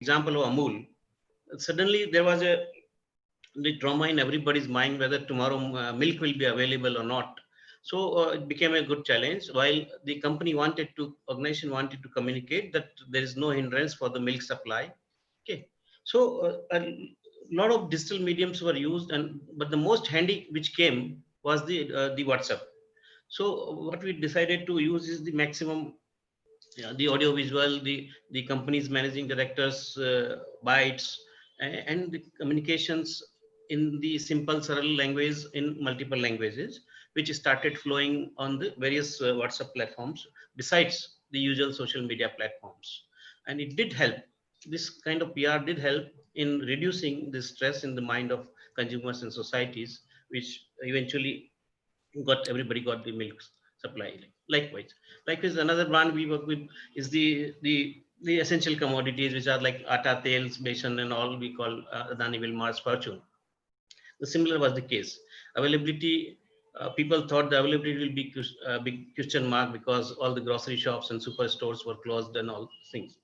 example of Amul, suddenly there was the trauma in everybody's mind whether tomorrow milk will be available or not. So it became a good challenge. While the organization wanted to communicate that there is no hindrance for the milk supply. Okay, so a lot of digital mediums were used, but the most handy which came was the WhatsApp. So what we decided to use is the maximum, the audio visual, the company's managing directors bytes, and the communications in the simple Saral language in multiple languages, which started flowing on the various WhatsApp platforms besides the usual social media platforms. And it did help. This kind of PR did help in reducing the stress in the mind of consumers and societies, which eventually everybody got the milk supply. Likewise, another brand we work with is the essential commodities, which are like atta, tails, besan, and all we call Adani Wilmar's Fortune. The similar was the case. Availability, people thought the availability will be a big question mark because all the grocery shops and superstores were closed and all things.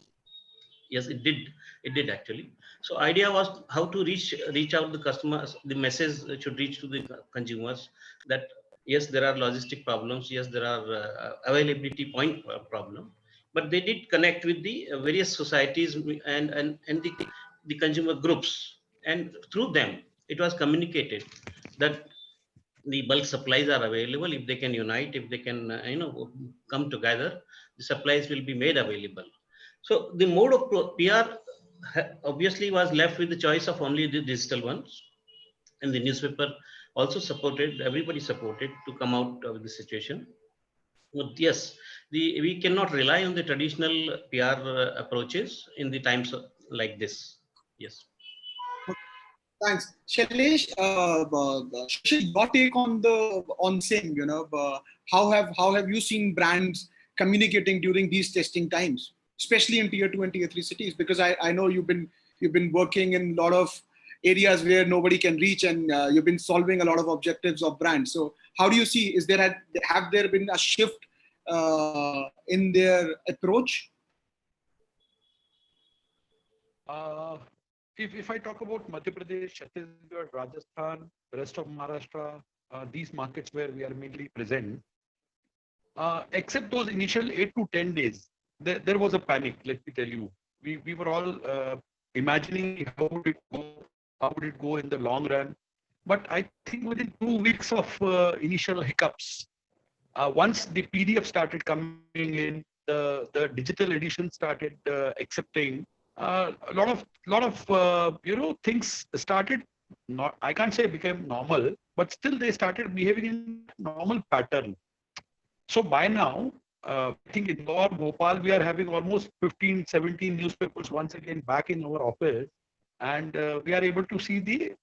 Yes, it did actually. So idea was how to reach out the customers. The message should reach to the consumers that yes, there are logistic problems, yes, there are availability point problem, but they did connect with the various societies and the consumer groups, and through them it was communicated that the bulk supplies are available. If they can unite, if they can come together, the supplies will be made available. So the mode of PR obviously was left with the choice of only the digital ones, and the newspaper also supported. Everybody supported to come out of the situation. But yes, we cannot rely on the traditional PR approaches in the times like this. Yes. Thanks, Shailesh. Shashi, your take on same. How have you seen brands communicating during these testing times, especially in tier 2 and tier 3 cities? Because I know you've been working in a lot of areas where nobody can reach, and you've been solving a lot of objectives of brands. So how do you see? Have there been a shift in their approach? If I talk about Madhya Pradesh, Chhattisgarh, Rajasthan, rest of Maharashtra, these markets where we are mainly present, except those initial 8 to 10 days, there was a panic, let me tell you. We were all imagining how would it go in the long run. But I think within 2 weeks of initial hiccups, once the PDF started coming in, the digital edition started accepting, a lot of things started. Not, I can't say became normal, but still they started behaving in normal pattern. So by now, I think in Indore, Bhopal, we are having almost 15, 17 newspapers once again back in our office, and we are able to see the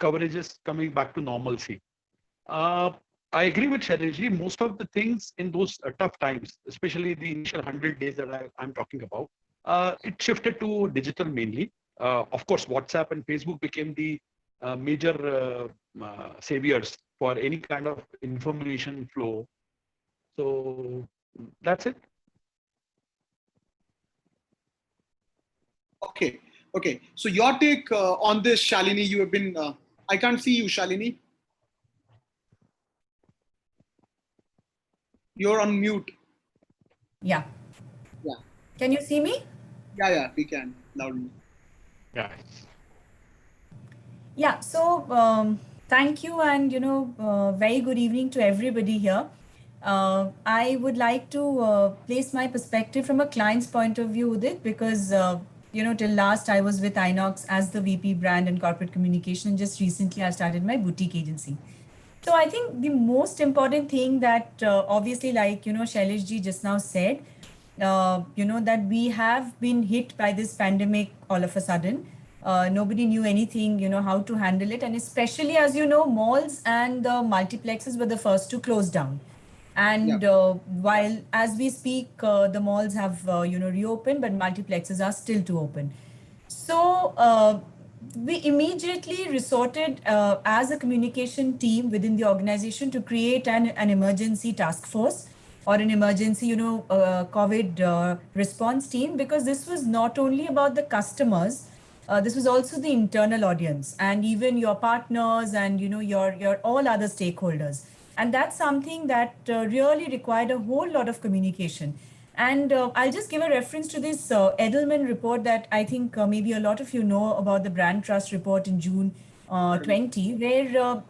coverages coming back to normalcy. I agree with Shailesh. Most of the things in those tough times, especially the initial 100 days that I'm talking about, it shifted to digital mainly. Of course, WhatsApp and Facebook became the major saviors for any kind of information flow. So that's it. Okay. So your take on this, Shalini, you have been, I can't see you, Shalini. You're on mute. Yeah. Can you see me? Yeah, we can, loudly. Yeah, so thank you, and very good evening to everybody here. I would like to place my perspective from a client's point of view with it, because till last I was with Inox as the VP brand and corporate communication. Just recently I started my boutique agency. So I think the most important thing that obviously, like Shailesh ji just now said, that we have been hit by this pandemic all of a sudden. Nobody knew anything, how to handle it. And especially, as you know, malls and the multiplexes were the first to close down. And while, as we speak, the malls have, reopened, but multiplexes are still to open. So we immediately resorted as a communication team within the organization to create an emergency task force or an emergency, COVID response team, because this was not only about the customers, this was also the internal audience and even your partners and your all other stakeholders. And that's something that really required a whole lot of communication. And I'll just give a reference to this Edelman report that I think maybe a lot of you know about, the brand trust report in June 20, where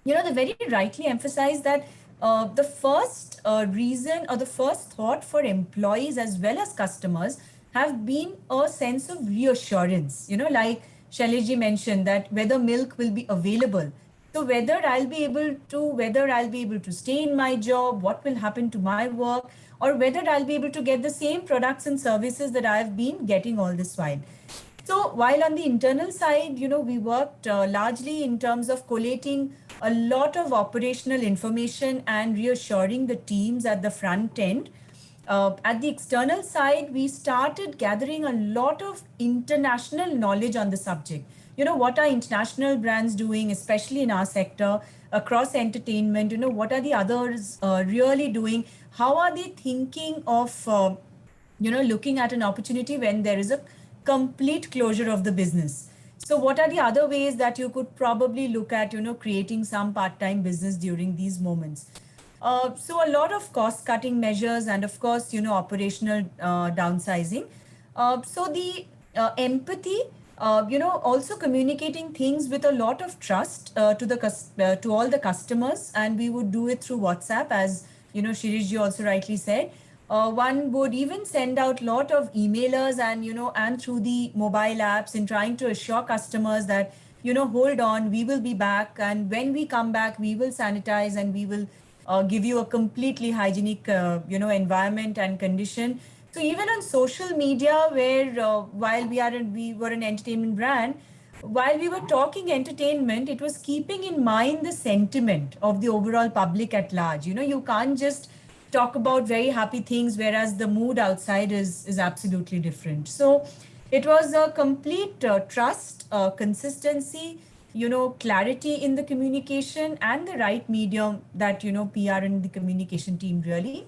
they very rightly emphasize that the first reason or the first thought for employees as well as customers have been a sense of reassurance. Like Shailesh mentioned, that whether milk will be available. So whether I'll be able to stay in my job, what will happen to my work, or whether I'll be able to get the same products and services that I've been getting all this while. So while on the internal side, we worked largely in terms of collating a lot of operational information and reassuring the teams at the front end. At the external side, we started gathering a lot of international knowledge on the subject. What are international brands doing, especially in our sector, across entertainment? What are the others really doing? How are they thinking of, looking at an opportunity when there is a complete closure of the business? So what are the other ways that you could probably look at, creating some part-time business during these moments? So a lot of cost-cutting measures and of course, operational downsizing. So the empathy, also communicating things with a lot of trust to all the customers, and we would do it through WhatsApp, as Shirish ji also rightly said. One would even send out a lot of emailers and through the mobile apps in trying to assure customers that, hold on, we will be back. And when we come back, we will sanitize and we will give you a completely hygienic, environment and condition. So even on social media, where while we were an entertainment brand, while we were talking entertainment, it was keeping in mind the sentiment of the overall public at large. You can't just talk about very happy things, whereas the mood outside is absolutely different. So it was a complete trust, consistency, clarity in the communication and the right medium that, PR and the communication team really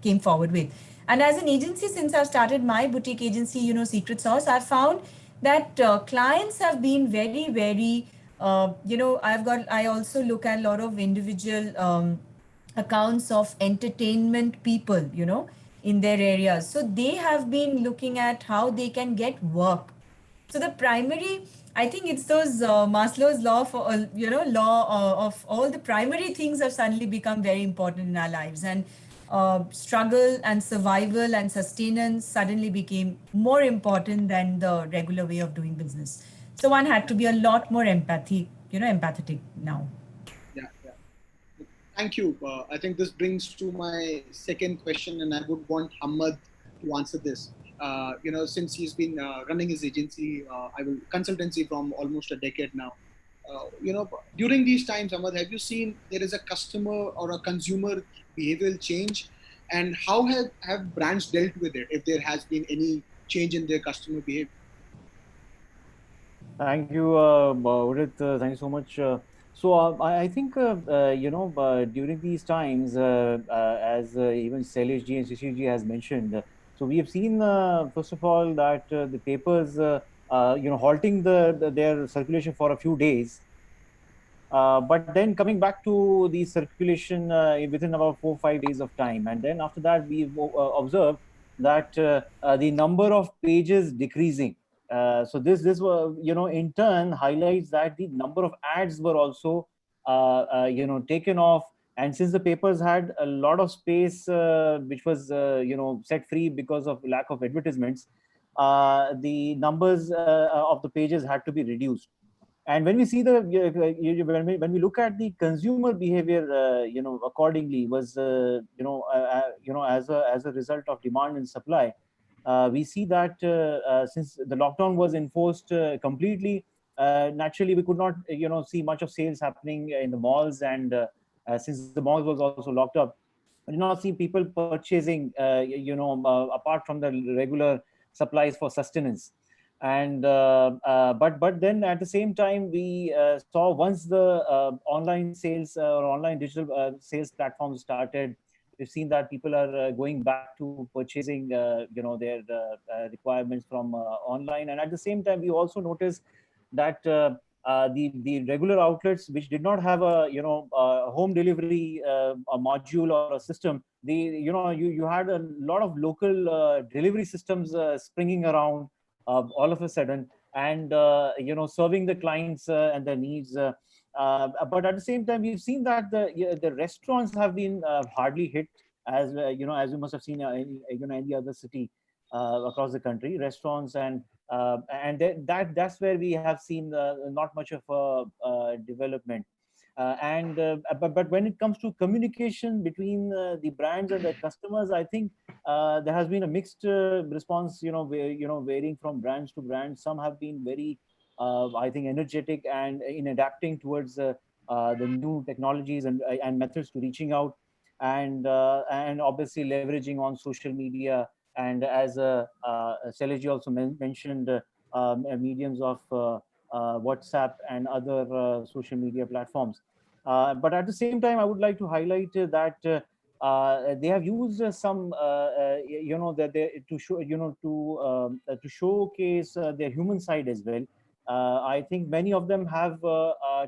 came forward with. And as an agency, since I've started my boutique agency, Secret Sauce, I've found that clients have been very, very, I also look at a lot of individual accounts of entertainment people, in their areas. So they have been looking at how they can get work. So the primary, I think it's those Maslow's law for, of all the primary things have suddenly become very important in our lives. And struggle and survival and sustenance suddenly became more important than the regular way of doing business. So one had to be a lot more empathetic now. Yeah. Thank you. I think this brings to my second question, and I would want Hamad to answer this. Since he's been running his agency, consultancy from almost a decade now. During these times, Hamad, have you seen there is a customer or a consumer behavioral change, and how have brands dealt with it, if there has been any change in their customer behavior? Thank you, Udit. Thank you so much. I think, during these times, as even Shailesh ji and Shishir ji has mentioned, so we have seen, first of all, that the papers, halting their circulation for a few days. But then coming back to the circulation within about 4-5 days of time. And then after that, we've observed that the number of pages decreasing. So this in turn highlights that the number of ads were also taken off. And since the papers had a lot of space which was set free because of lack of advertisements, the numbers of the pages had to be reduced. And when we see when we look at the consumer behavior, accordingly was as a result of demand and supply, we see that since the lockdown was enforced completely, naturally we could not see much of sales happening in the malls, and since the malls was also locked up, we did not see people purchasing apart from the regular supplies for sustenance. And but then at the same time, we saw once the online sales or online digital sales platforms started we've seen that people are going back to purchasing, their requirements from online. And at the same time, we also noticed that the regular outlets which did not have a home delivery a module or a system, you had a lot of local delivery systems springing around all of a sudden, and serving the clients and their needs. But at the same time, we've seen that the restaurants have been hardly hit, as as you must have seen in any other city across the country. Restaurants and that's where we have seen not much of a development. But when it comes to communication between the brands and the customers, I think there has been a mixed response. Varying from brands to brands. Some have been very, I think, energetic and in adapting towards the new technologies and methods to reaching out, and obviously leveraging on social media, and as Shailesh also mentioned, mediums of WhatsApp and other social media platforms. But at the same time, I would like to highlight that they have used some, that they to show, to showcase their human side as well. I think many of them have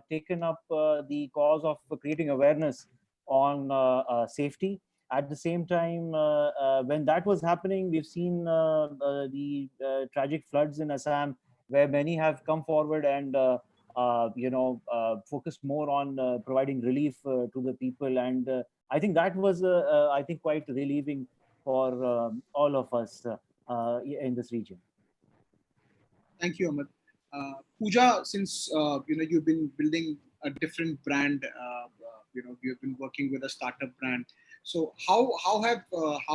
taken up the cause of creating awareness on safety. At the same time, when that was happening, we've seen the tragic floods in Assam, where many have come forward and focused more on providing relief to the people. And I think that was, I think, quite relieving for all of us in this region. Thank you, Amit. Pooja, since you've been building a different brand, you've been working with a startup brand. So how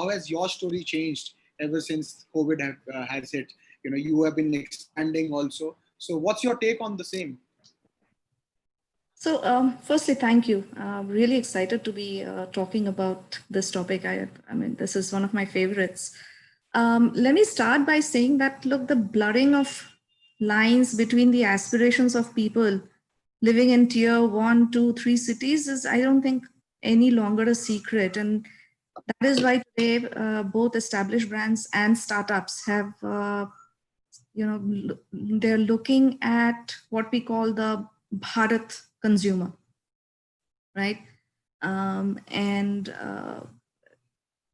has your story changed ever since COVID has hit? You have been expanding also. So what's your take on the same? So firstly, thank you. I'm really excited to be talking about this topic. I mean, this is one of my favorites. Let me start by saying that, look, the blurring of lines between the aspirations of people living in tier 1, 2, 3 cities is, I don't think, any longer a secret. And that is why today both established brands and startups have, they're looking at what we call the Bharat consumer, right?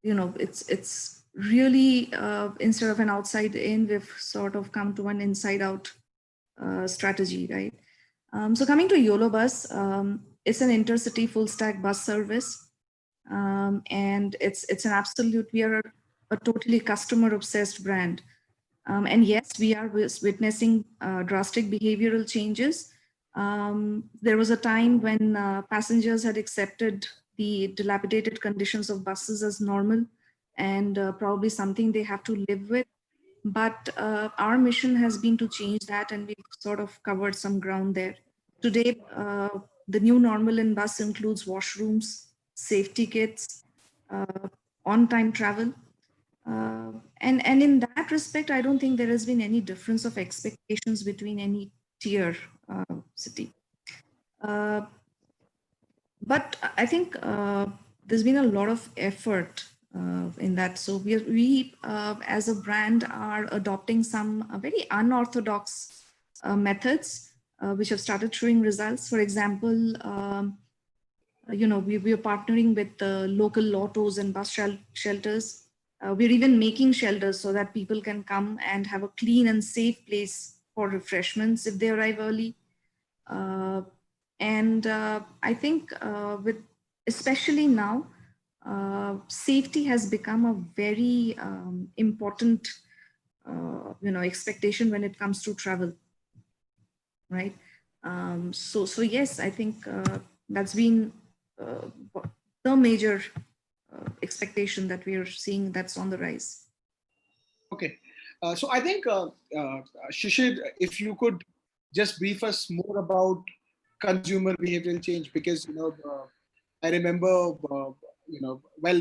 It's really, instead of an outside in, we've sort of come to an inside out strategy, right? So coming to YOLO Bus, it's an intercity full stack bus service. And it's an absolute, we are a totally customer obsessed brand. And yes, we are witnessing drastic behavioral changes. There was a time when passengers had accepted the dilapidated conditions of buses as normal and probably something they have to live with. But our mission has been to change that, and we've sort of covered some ground there. Today, the new normal in bus includes washrooms, safety kits, on-time travel. And in that respect, I don't think there has been any difference of expectations between any tier city. But I think there's been a lot of effort in that. So we as a brand are adopting some very unorthodox methods which have started showing results. For example, we are partnering with local autos and bus shelters. We're even making shelters so that people can come and have a clean and safe place for refreshments if they arrive early. I think especially now, safety has become a very important, expectation when it comes to travel, right? So yes, I think that's been the major expectation that we are seeing that's on the rise. Okay, so I think Shishir, if you could just brief us more about consumer behavioral change, because I remember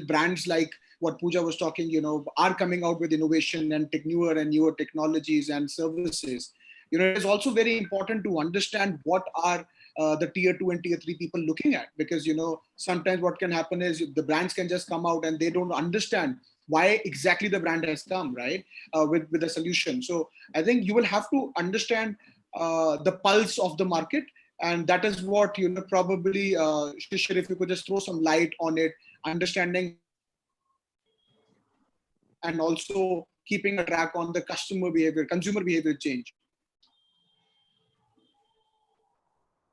brands like what Pooja was talking, are coming out with innovation and newer and newer technologies and services. It is also very important to understand what are the tier 2 and tier 3 people looking at? Because, sometimes what can happen is the brands can just come out and they don't understand why exactly the brand has come, right? With a solution. So I think you will have to understand the pulse of the market. And that is what, probably, Shishir, if you could just throw some light on it, understanding and also keeping a track on the customer behavior, consumer behavior change.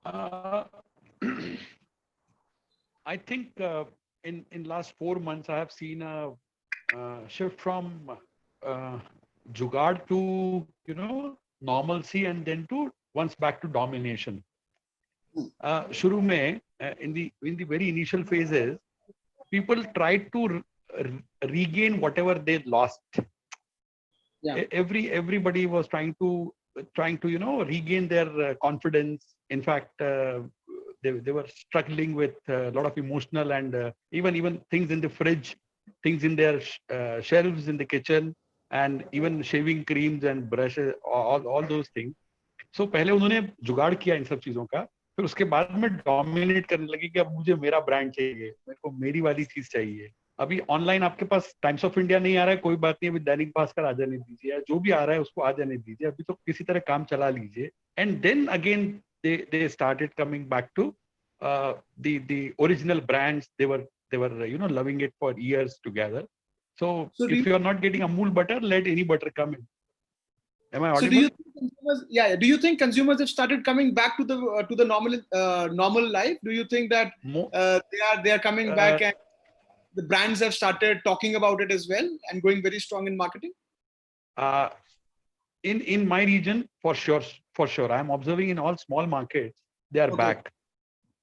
I think in last 4 months, I have seen a shift from jugaad to, normalcy, and then to once back to domination. Shuru mein, in the very initial phases, people tried to regain whatever they lost. Yeah. Everybody was trying to regain their confidence. In fact, they were struggling with a lot of emotional and even things in the fridge, things in their shelves in the kitchen, and even shaving creams and brushes, all those things. So पहले उन्होंने जुगाड़ किया इन सब चीजों का, फिर उसके बाद में डोमिनेट करने लगे कि अब मुझे मेरा ब्रांड चाहिए, मेरे को मेरी वाली चीज चाहिए. अभी ऑनलाइन आपके पास टाइम्स ऑफ इंडिया नहीं आ रहा है, कोई बात नहीं, अभी दैनिक भास्कर आ जाने दीजिए, जो भी आ रहा है उसको आ जाने दीजिए, अभी तो किसी तरह काम चला लीजिए. And then again they started coming back to the original brands. They were loving it for years together. So if you are not getting Amul butter, let any butter come in. Am I audible? So do you think consumers, do you think consumers have started coming back to the normal life? Do you think that they are coming back and the brands have started talking about it as well and going very strong in marketing? In my region, for sure, I am observing in all small markets, they are back.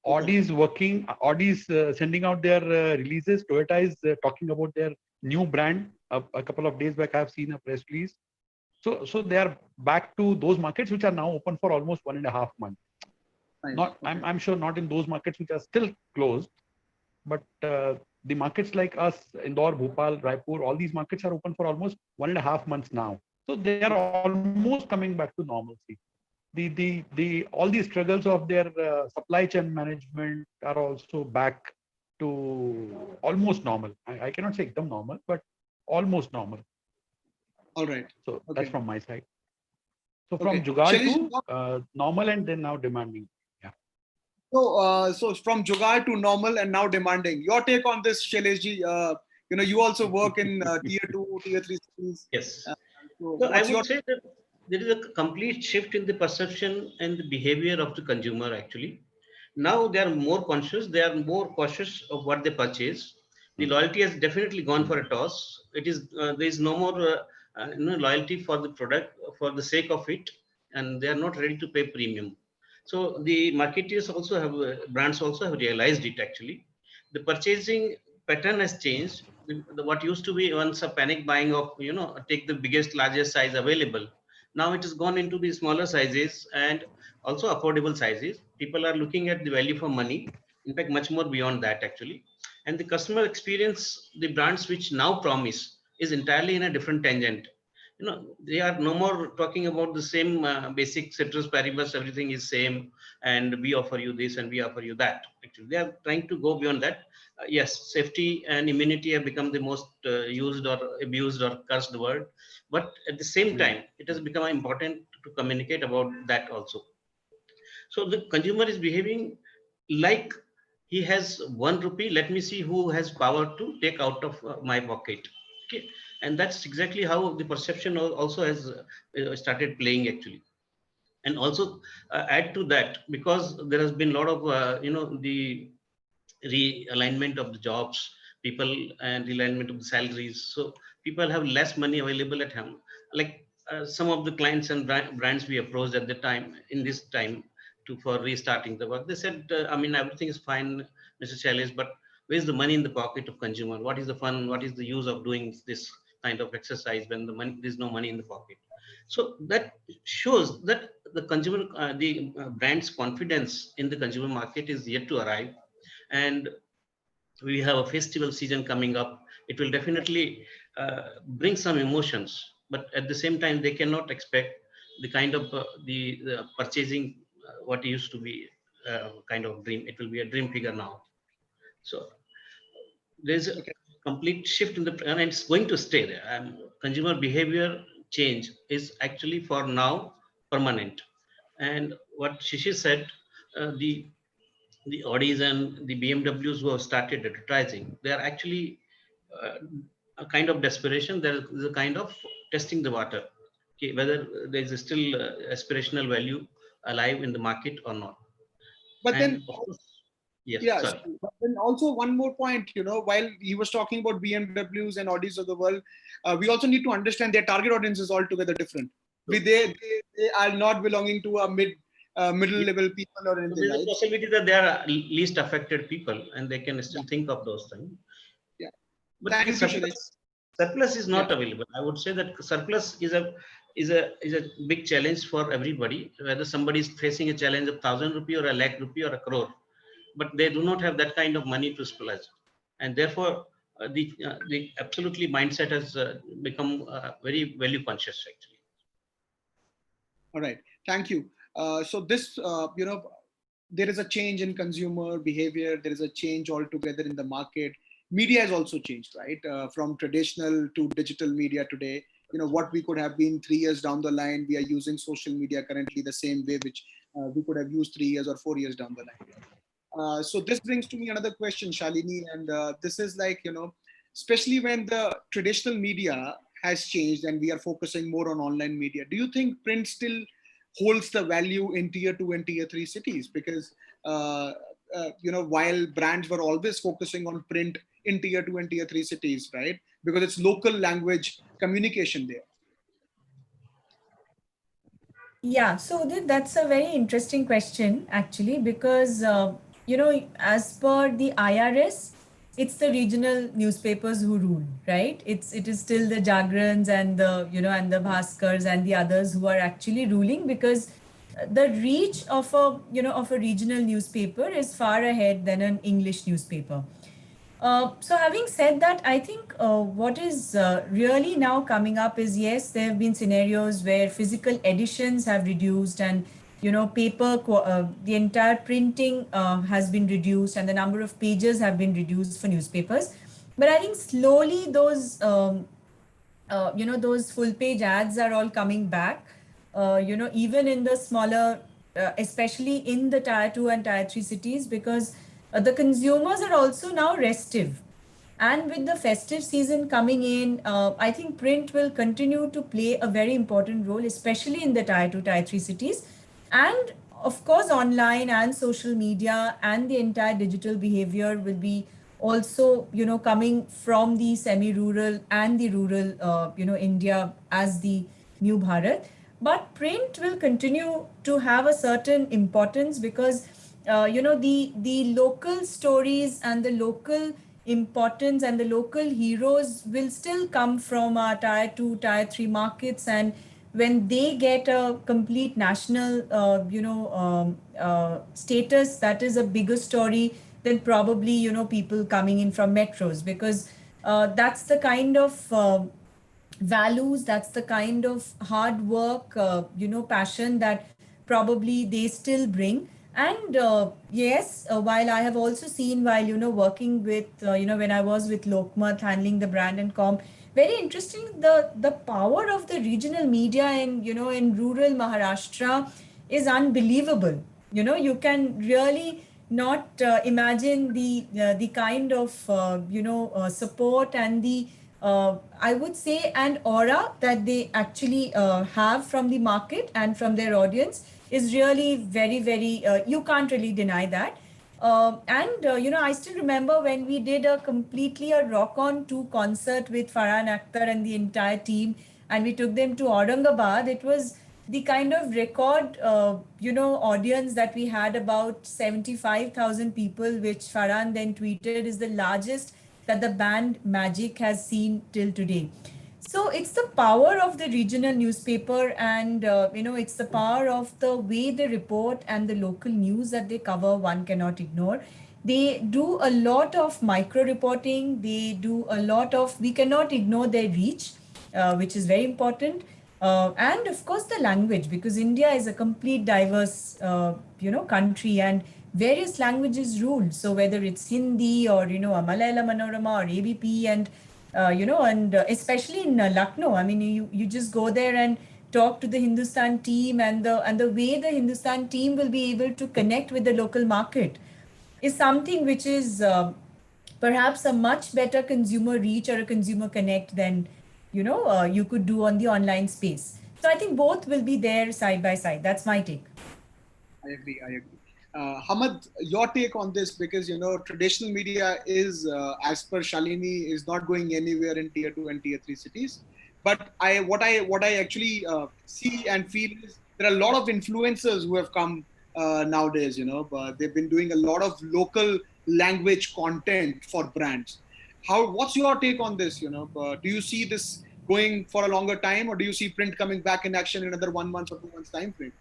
Audi is working. Audi is sending out their releases. Toyota is talking about their new brand. A couple of days back, I have seen a press release. So they are back to those markets which are now open for almost 1.5 months. Nice. I'm sure not in those markets which are still closed, but the markets like us, Indore, Bhopal, Raipur, all these markets are open for almost 1.5 months now. So they are almost coming back to normalcy. All the struggles of their supply chain management are also back to almost normal. I cannot say ekdam normal, but almost normal. All right. So that's from my side. So from jugaad to normal and then now demanding. Yeah. So from jugaad to normal and now demanding. Your take on this, Shailesh ji? You also work in tier 2, tier 3 cities. Yes. So I would say that there is a complete shift in the perception and the behavior of the consumer actually. Now they are more conscious, they are more cautious of what they purchase. The loyalty has definitely gone for a toss. It is there is no more loyalty for the product for the sake of it, and they are not ready to pay premium. So the marketers also have brands also have realized it actually. The purchasing pattern has changed. What used to be once a panic buying of take the biggest largest size available, now it has gone into the smaller sizes and also affordable sizes. People are looking at the value for money, in fact much more beyond that actually. And the customer experience, the brands which now promise, is entirely in a different tangent. They are no more talking about the same basic ceteris paribus, everything is same and we offer you this and we offer you that. Actually they are trying to go beyond that. Yes, safety and immunity have become the most used or abused or cursed word, but at the same time it has become important to communicate about that also. So the consumer is behaving like he has 1 rupee, let me see who has power to take out of my pocket. Okay, and that's exactly how the perception also has started playing actually. And also add to that, because there has been a lot of the realignment of the jobs, people, and realignment of the salaries. So people have less money available at home. Like some of the clients and brands we approached at the time, in this time, for restarting the work, they said, everything is fine, Mr. Shailesh, but where's the money in the pocket of consumer? What is the fun? What is the use of doing this kind of exercise when there's no money in the pocket? So that shows that the consumer, brand's confidence in the consumer market is yet to arrive. And we have a festival season coming up. It will definitely bring some emotions, but at the same time, they cannot expect the kind of the purchasing what used to be kind of dream. It will be a dream figure now. So there's a complete shift in the, and it's going to stay there. And consumer behavior change is actually for now permanent. And what Shishi said, the Audis and the BMWs who have started advertising, they are actually uh, a kind of desperation. There is a kind of testing the water, okay, whether there is still aspirational value alive in the market or not. But And then, of course, yes, yeah, sorry. but then also one more point, while he was talking about BMWs and Audis of the world, we also need to understand their target audience is altogether different. They are not belonging to a middle level people or So anything, there's a right? possibility that they are least affected people and they can still think of those things. Yeah. But Thank you, Shailesh. surplus is not Yeah. available. I would say that surplus is a big challenge for everybody. Whether somebody is facing a challenge of 1,000 rupee or a lakh rupee or a crore, but they do not have that kind of money to splurge, and therefore the absolutely mindset has become very value conscious actually. All right. Thank you. So this, there is a change in consumer behavior. There is a change altogether in the market. Media has also changed, right? From traditional to digital media today. What we could have been 3 years down the line, we are using social media currently the same way which we could have used 3 years or 4 years down the line. So this brings to me another question, Shalini, and this is like, especially when the traditional media has changed and we are focusing more on online media. Do you think print still holds the value in tier 2 and tier 3 cities? Because, while brands were always focusing on print in tier 2 and tier 3 cities, right? Because it's local language communication there. Yeah, so that's a very interesting question actually, because as per the IRS, it's the regional newspapers who rule, right? It is still the Jagrans and the and the Bhaskars and the others who are actually ruling, because the reach of a regional newspaper is far ahead than an English newspaper. So having said that, I think what is really now coming up is, yes, there have been scenarios where physical editions have reduced, and the entire printing has been reduced, and the number of pages have been reduced for newspapers. But I think slowly those full page ads are all coming back. Even in the smaller, especially in the tier 2 and tier 3 cities, because the consumers are also now restive. And with the festive season coming in, I think print will continue to play a very important role, especially in the tier 2, tier 3 cities. And of course, online and social media and the entire digital behavior will be also, coming from the semi-rural and the rural, India as the new Bharat. But print will continue to have a certain importance, because the local stories and the local importance and the local heroes will still come from our tier 2, tier 3 markets. And when they get a complete national status, that is a bigger story than probably people coming in from metros, because that's the kind of values, that's the kind of hard work, passion that probably they still bring. And yes, while I have also seen, while working with when I was with Lokmat handling the brand and com, very interesting, the power of the regional media in in rural Maharashtra is unbelievable. You can really not imagine the kind of support and the I would say, and aura that they actually have from the market and from their audience is really very, very, you can't really deny that. I still remember when we did a Rock On 2 concert with Farhan Akhtar and the entire team, and we took them to Aurangabad. It was the kind of record, audience that we had, about 75,000 people, which Farhan then tweeted is the largest that the band Magic has seen till today. So it's the power of the regional newspaper, and it's the power of the way they report and the local news that they cover. One cannot ignore. They do a lot of micro reporting. They do a lot of. We cannot ignore their reach, which is very important. And of course the language, because India is a complete diverse, country, and various languages rule. So whether it's Hindi or, a Malayalam Manorama or ABP, and, especially in Lucknow, I mean, you just go there and talk to the Hindustan team, and the way the Hindustan team will be able to connect with the local market is something which is perhaps a much better consumer reach or a consumer connect than you could do on the online space. So I think both will be there side by side. That's my take. I agree. I agree. Hamad, your take on this, because traditional media is, as per Shalini, is not going anywhere in tier 2 and tier 3 cities. But what I actually see and feel is there are a lot of influencers who have come nowadays. But they've been doing a lot of local language content for brands. What's your take on this? Do you see this going for a longer time, or do you see print coming back in action in another 1 month or 2 months time frame?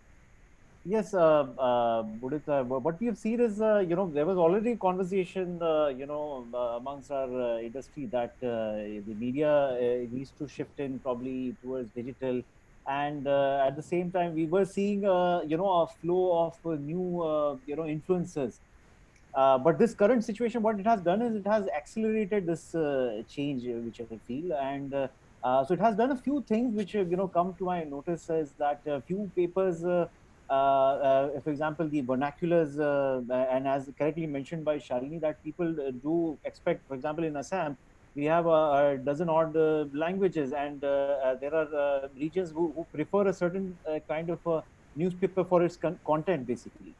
Yes, Budit, what we have seen is, there was already conversation, amongst our industry that the media needs to shift in probably towards digital. And at the same time, we were seeing, a flow of new, influencers. But this current situation, what it has done is it has accelerated this change, which I feel. And so it has done a few things which, come to my notice, is that a few papers, for example, the vernaculars, and as correctly mentioned by Shalini, that people do expect, for example, in Assam, we have a dozen odd languages, and there are regions who prefer a certain kind of newspaper for its content, basically.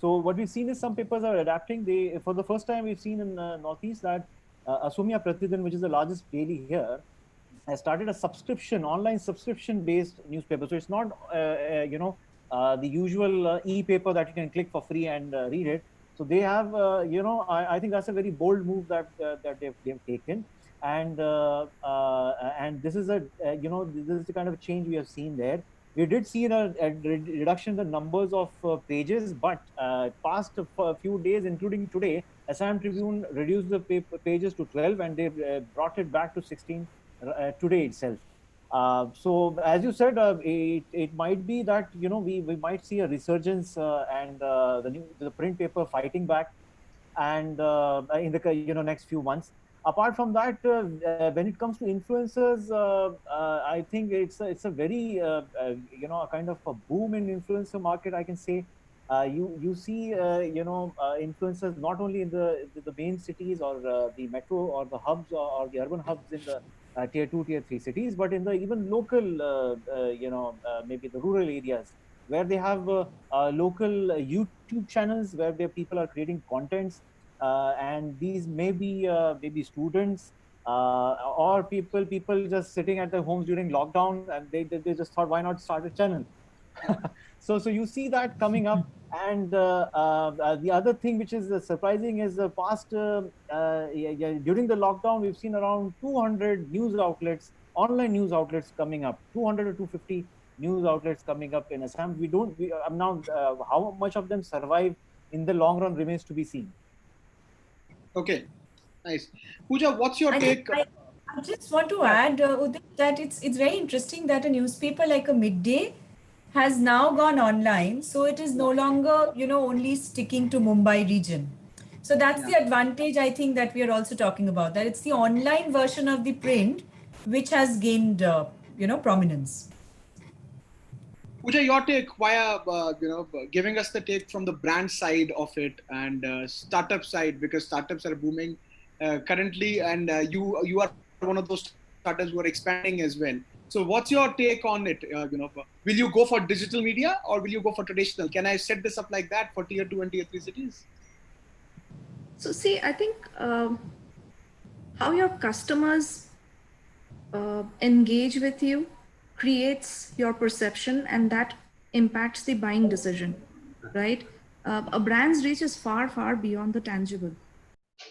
So what we've seen is some papers are adapting. For the first time, we've seen in Northeast that Asomia Pratidin, which is the largest daily here, has started a online subscription-based newspaper. So it's not, the usual e-paper that you can click for free and read it. So they have, I think that's a very bold move that they've taken, and this is this is the kind of change we have seen there. We did see a reduction in the numbers of pages, but past a few days, including today, Assam Tribune reduced the pages to 12, and they brought it back to 16 today itself. So as you said, it might be that we might see a resurgence and the print paper fighting back, and in the next few months. Apart from that, when it comes to influencers, I think it's a very a kind of a boom in influencer market, I can say. You see influencers not only in the main cities or the metro or the hubs or the urban hubs in the tier 2, tier 3 cities, but in the even local maybe the rural areas, where they have local YouTube channels where their people are creating contents, and these may be maybe students or people just sitting at their homes during lockdown, and they just thought, why not start a channel? So you see that coming up. And the other thing which is surprising is the past during the lockdown, we've seen around 200 news outlets, online news outlets coming up, 200 or 250 news outlets coming up in Assam. Now how much of them survive in the long run remains to be seen. Okay, nice. Pooja, what's your take? I just want to add, Udit, that it's very interesting that a newspaper like a Midday has now gone online. So it is no longer, only sticking to Mumbai region. So that's the advantage, I think, that we are also talking about, that it's the online version of the print which has gained, prominence. Pooja, your take via, giving us the take from the brand side of it and startup side, because startups are booming currently, and you are one of those startups who are expanding as well. So what's your take on it? Will you go for digital media or will you go for traditional? Can I set this up like that for tier 2 and tier 3 cities? So see, I think how your customers engage with you creates your perception, and that impacts the buying decision, right? A brand's reach is far, far beyond the tangible.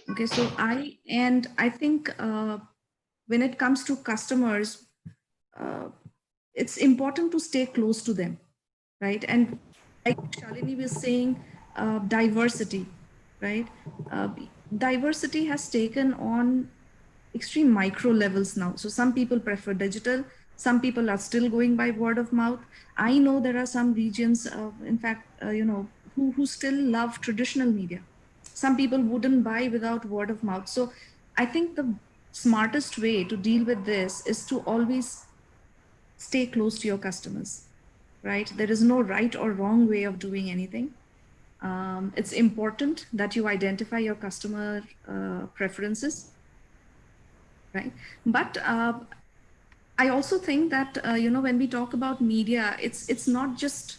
Okay, so I think when it comes to customers, it's important to stay close to them, right? And like Shalini was saying, diversity, right? Diversity has taken on extreme micro levels now. So some people prefer digital, Some people are still going by word of mouth. I know there are some regions, in fact, who still love traditional media. Some people wouldn't buy without word of mouth. So I think the smartest way to deal with this is to always stay close to your customers, right? There is no right or wrong way of doing anything. It's important that you identify your customer preferences, right? But I also think that when we talk about media, it's not just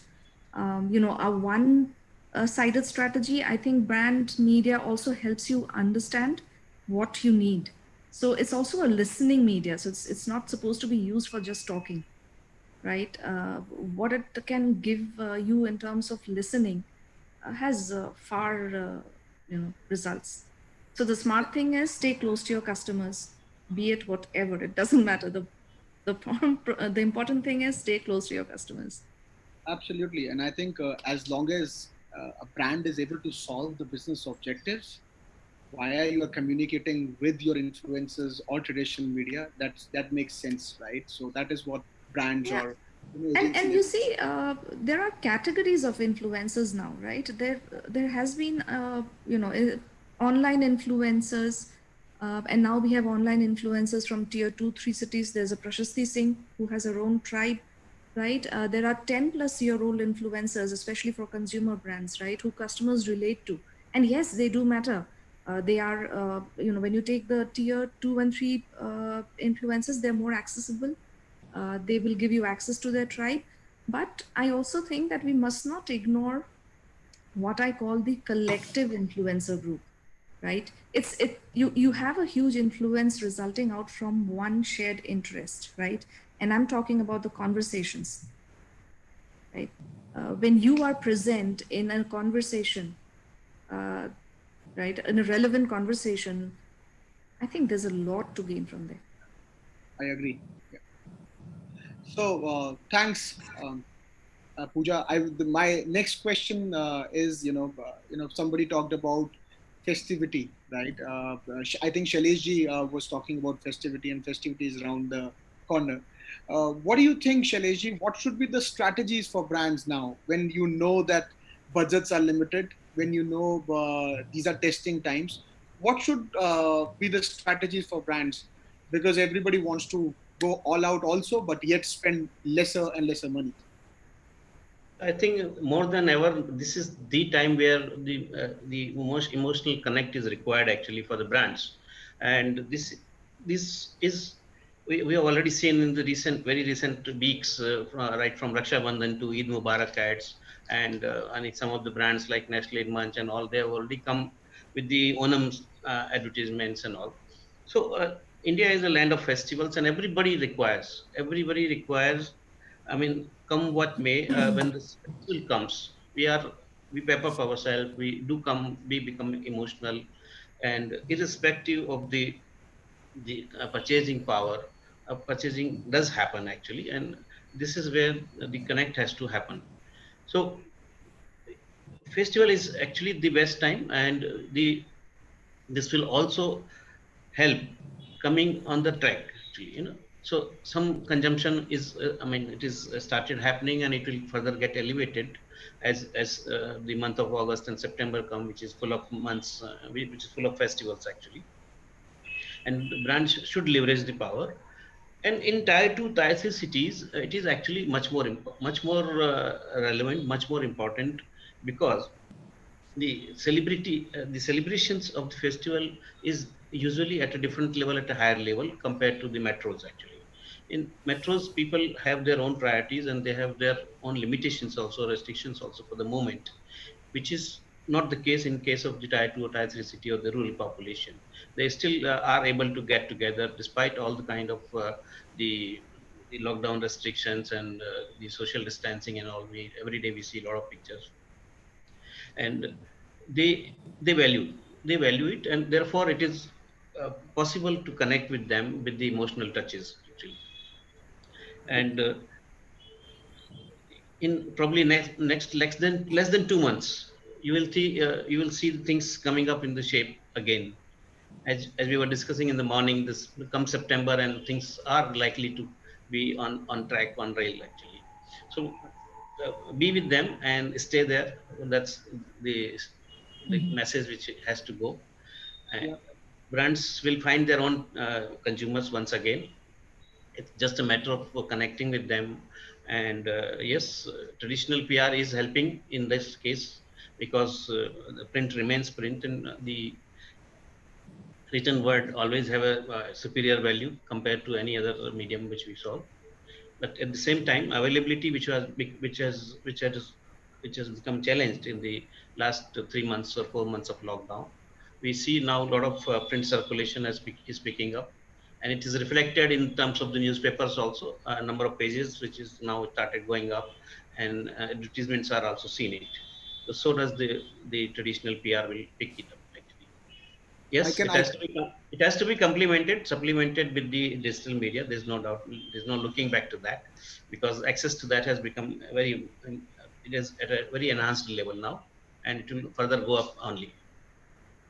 a one-sided strategy. I think brand media also helps you understand what you need. So it's also a listening media. So it's not supposed to be used for just talking, right? What it can give you in terms of listening has far results. So the smart thing is stay close to your customers, be it whatever. It doesn't matter. The important thing is stay close to your customers. Absolutely. And I think as long as a brand is able to solve the business objectives via you are communicating with your influencers or traditional media, that makes sense, right? So that is what brands Yeah. or And you see, there are categories of influencers now, right? There has been online influencers, and now we have online influencers from tier 2, 3 cities. There's a Prashasti Singh who has her own tribe, right? There are 10-plus-year-old influencers, especially for consumer brands, right, who customers relate to. And yes, they do matter. They are, when you take the tier 2 and 3 influencers, they're more accessible. They will give you access to their tribe. But I also think that we must not ignore what I call the collective influencer group, right? You have a huge influence resulting out from one shared interest, right? And I'm talking about the conversations, right? When you are present in a conversation, right, in a relevant conversation, I think there's a lot to gain from there. I agree. Yeah. So thanks, Pooja. My next question is, somebody talked about festivity, right? I think Shailesh ji was talking about festivity, and festivity is around the corner. What do you think, Shailesh ji? What should be the strategies for brands now when you know that budgets are limited, when you know these are testing times? What should be the strategies for brands? Because everybody wants to go all out also, but yet spend lesser and lesser money. I think more than ever, this is the time where the most emotional connect is required actually for the brands, and this is we have already seen in the very recent weeks, right from Raksha Bandhan to Eid Mubarak ads, and some of the brands like Nestle, Munch, and all, they have already come with the Onam advertisements and all. So India is a land of festivals, and everybody requires. I mean, come what may, when this festival comes, we pep up ourselves. We become emotional, and irrespective of the purchasing power, purchasing does happen actually, and this is where the connect has to happen. So, festival is actually the best time, and this will also help coming on the track actually, so some consumption is it is started happening, and it will further get elevated as the month of August and September come, which is full of months, which is full of festivals actually, and brands should leverage the power. And in tier 2, tier 3 cities, it is actually much more relevant, much more important, because the celebrations of the festival is usually at a different level, at a higher level compared to the metros actually. In metros, people have their own priorities, and they have their own limitations also, restrictions also for the moment, which is not the case in case of the tier 2 or tier 3 city or the rural population. They still are able to get together despite all the kind of the the lockdown restrictions and the social distancing and all. We every day we see a lot of pictures, and they value it, and therefore it is possible to connect with them with the emotional touches actually. And in probably next less than 2 months, you will see things coming up in the shape again, as we were discussing in the morning. This come September, and things are likely to be on track, on rail actually. So be with them and stay there. That's the message which has to go. Yeah. Brands will find their own consumers once again. It's just a matter of connecting with them. And yes, traditional PR is helping in this case because the print remains print, and the written word always have a superior value compared to any other medium which we saw. But at the same time, availability which has become challenged in the last 3 months or 4 months of lockdown. We see now a lot of print circulation is picking up, and it is reflected in terms of the newspapers also. A number of pages which is now started going up, and advertisements are also seen it. So does the traditional PR will pick it up actually. I Yes, can, it has to be complemented, supplemented with the digital media. There's no doubt. There's no looking back to that, because access to that has become it is at a very enhanced level now, and it will further go up only.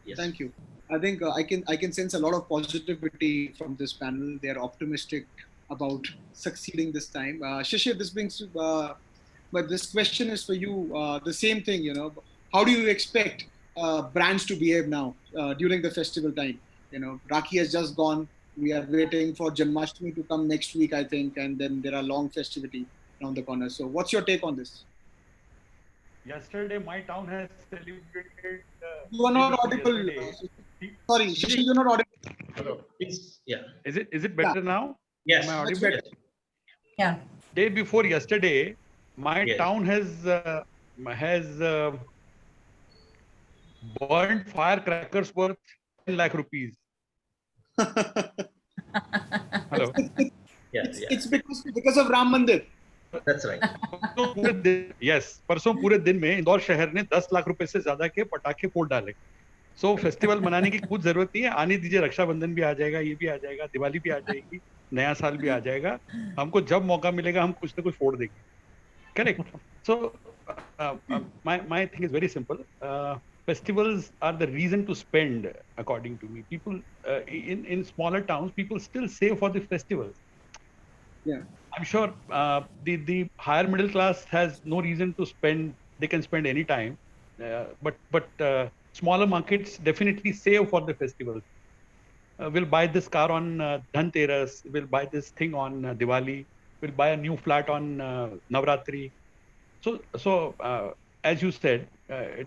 Yes. Thank you. I think I can sense a lot of positivity from this panel. They are optimistic about succeeding this time. Shishir, this brings, but this question is for you. The same thing, how do you expect brands to behave now during the festival time? Rakhi has just gone. We are waiting for Janmashtami to come next week, I think, and then there are long festivity around the corner. So, what's your take on this? Yesterday, my town has celebrated. You are not audible. Sorry, Shishir, you're not audible. Hello. Yeah. Is it better now? Yes. Am I Much audible? better. Yeah. Day before yesterday, my Yes. town has burned firecrackers worth 10 lakh rupees. Hello. It's because of Ram Mandir. That's right. Yes परसों पूरे दिन में इंदौर शहर ने 10 लाख रुपए से ज्यादा के पटाखे फोड़ डाले. सो फेस्टिवल मनाने की कुछ जरूरत नहीं है. आने दीजिए, रक्षाबंधन भी आ जाएगा, ये भी आ जाएगा, दिवाली भी आ जाएगी, नया साल भी आ जाएगा. हमको जब मौका मिलेगा हम कुछ ना कुछ फोड़ देंगे. Correct. So my thing is very simple. Festivals are the reason to spend, according to me. People in smaller towns, people still save for the festivals. Yeah. I'm sure the higher middle class has no reason to spend. They can spend any time, but smaller markets definitely save for the festivals. We'll buy this car on Dhanteras. We'll buy this thing on Diwali. We'll buy a new flat on Navratri. So as you said,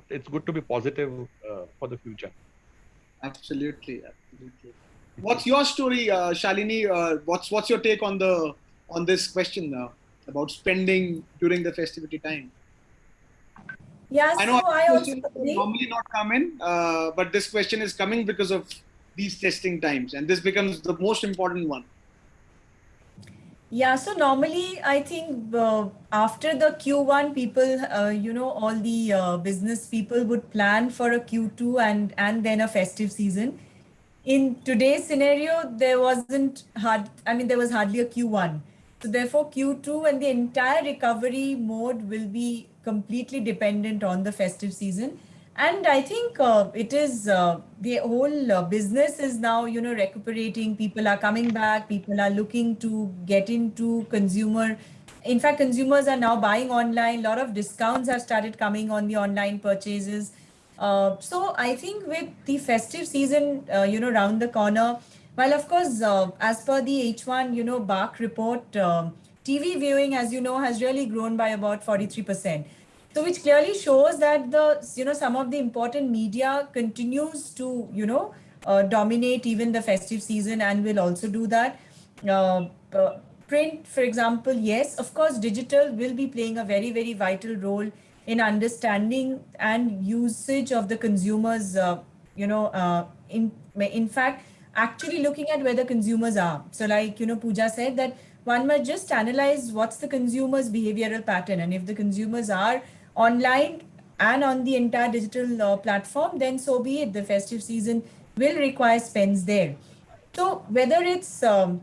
it's good to be positive for the future. Absolutely. What's your story, Shalini? What's your take on this question about spending during the festivity time? Yeah, I know so I also normally not come in, but this question is coming because of these testing times, and this becomes the most important one. Yeah, so normally I think after the Q1, people, all the business people would plan for a Q2 and then a festive season. In today's scenario, there was hardly a Q1. So therefore, Q2 and the entire recovery mode will be completely dependent on the festive season. And I think it is the whole business is now, recuperating. People are coming back. People are looking to get into consumer. In fact, consumers are now buying online. A lot of discounts have started coming on the online purchases. So I think with the festive season, round the corner, while of course, as per the H1, BARC report, TV viewing, as you know, has really grown by about 43%. So which clearly shows that some of the important media continues to, dominate even the festive season and will also do that. Print, for example, yes, of course, digital will be playing a very, very vital role in understanding and usage of the consumers, in fact, actually looking at where the consumers are. So like, Pooja said that one must just analyze what's the consumer's behavioral pattern. And if the consumers are online and on the entire digital platform, then so be it. The festive season will require spends there. So whether it's, so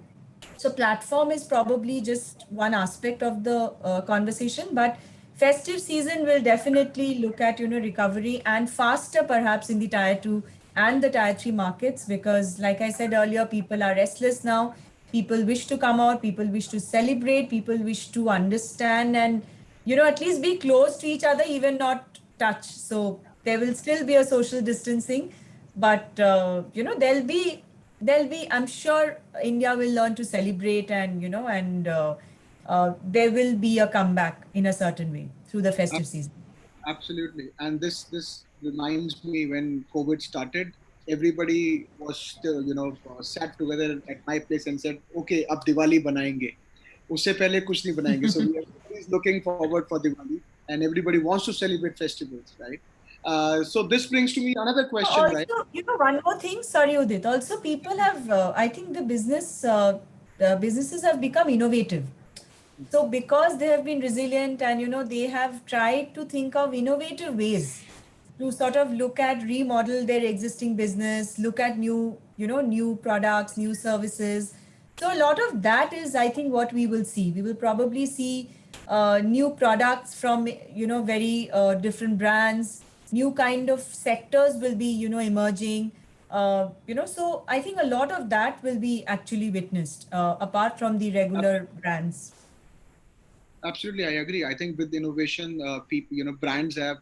platform is probably just one aspect of the conversation, but festive season will definitely look at, recovery and faster perhaps in the tier 2 and the tier 3 markets, because like I said earlier, people are restless now. People wish to come out, people wish to celebrate, people wish to understand and, at least be close to each other, even not touch. So there will still be a social distancing, but, there'll be, I'm sure India will learn to celebrate and, there will be a comeback in a certain way through the festive season. Absolutely. And this reminds me when COVID started, everybody was still, sat together at my place and said, okay, ab Diwali banayenge. Usse pehle kuch nahi banayenge. So everybody is looking forward for Diwali and everybody wants to celebrate festivals, right? So this brings to me another question, Also, right? one more thing. Sorry, Udit. Also, people have, I think the businesses have become innovative. So because they have been resilient and, they have tried to think of innovative ways to sort of look at remodel their existing business, look at new products, new services. So a lot of that is, I think, what we will see. We will probably see new products from, very different brands, new kind of sectors will be, emerging. So I think a lot of that will be actually witnessed apart from the regular brands. Absolutely, I agree. I think with innovation, people, brands have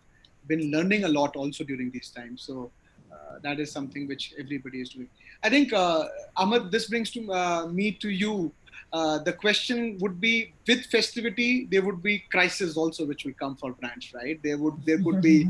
been learning a lot also during these times. So that is something which everybody is doing. I think, Ahmed, this brings to me to you. The question would be: with festivity, there would be crisis also, which will come for brands, right? There could be